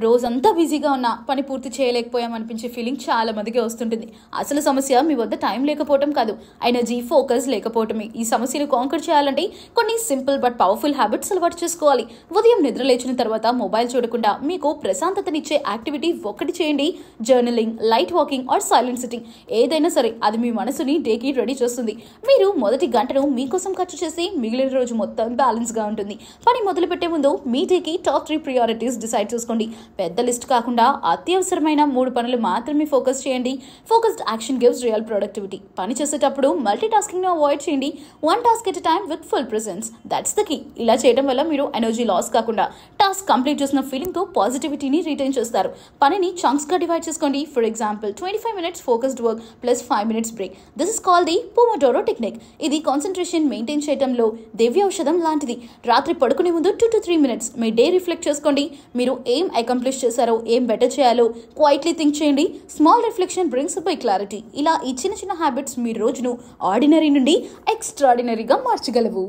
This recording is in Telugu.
రోజంతా బిజీగా ఉన్న పని పూర్తి చేయలేకపోయామనిపించే ఫీలింగ్ చాలా మందికి వస్తుంటుంది. అసలు సమస్య మీ వద్ద టైం లేకపోవటం కాదు, ఎనర్జీ, ఫోకస్ లేకపోవటమే. ఈ సమస్యను కాంకర్ చేయాలంటే కొన్ని సింపుల్ బట్ పవర్ఫుల్ హ్యాబిట్స్ అలవాటు చేసుకోవాలి. ఉదయం నిద్ర లేచిన తర్వాత మొబైల్ చూడకుండా మీకు ప్రశాంతతనిచ్చే యాక్టివిటీ ఒకటి చేయండి. Journaling, light walking are silent sitting, ఏదైనా సరే అది మీ మనసుని డేకి రెడీ చేస్తుంది. మీరు మొదటి గంటను మీకోసం ఖర్చు చేసి మిగిలిన రోజు మొత్తం బ్యాలెన్స్ గా ఉంటుంది. పని మొదలు పెట్టే ముందు మీ డేకి టాప్ 3 ప్రియారిటీస్ డిసైడ్ చేసుకోండి. పెద్ద లిస్ట్ కాకుండా అత్యవసరమైన 3 పనులు మాత్రమే ఫోకస్ చేయండి. Focused action gives real productivity. పని చేసేటప్పుడు మల్టీ టాస్కింగ్ ను అవాయిడ్ చేయండి. One task at a time with full presence, that's the key. ఇలా చేయడం వల్ల మీరు ఎనర్జీ లాస్ కాకుండా టాస్క్ కంప్లీట్ చేసిన ఫీలింగ్ తో పాజిటివిటీని రిటైన్ చేస్తారు. పనిని చంక్స్ గా డివైడ్ చేసుకోండి. For example 25 minutes focused work plus 5 minutes break. This is called the Pomodoro technique. ఇది కాన్సంట్రేషన్ మెయింటైన్ చేయడంలో దివ్య ఔషధం లాంటిది. రాత్రి పడుకునే ముందు 2 to 3 minutes me day reflect చేసుకోండి. మీరు ఏం అకంప్లిష్ చేశారో, ఏం బెటర్ చేయాలో క్వైట్లీ థింక్ చేయండి. Small reflection brings by clarity. ఇలా ఈ చిన్న చిన్న హ్యాబిట్స్ మీ రోజును ఆర్డినరీ నుండి ఎక్స్ట్రాడినరీగా మార్చగలవు.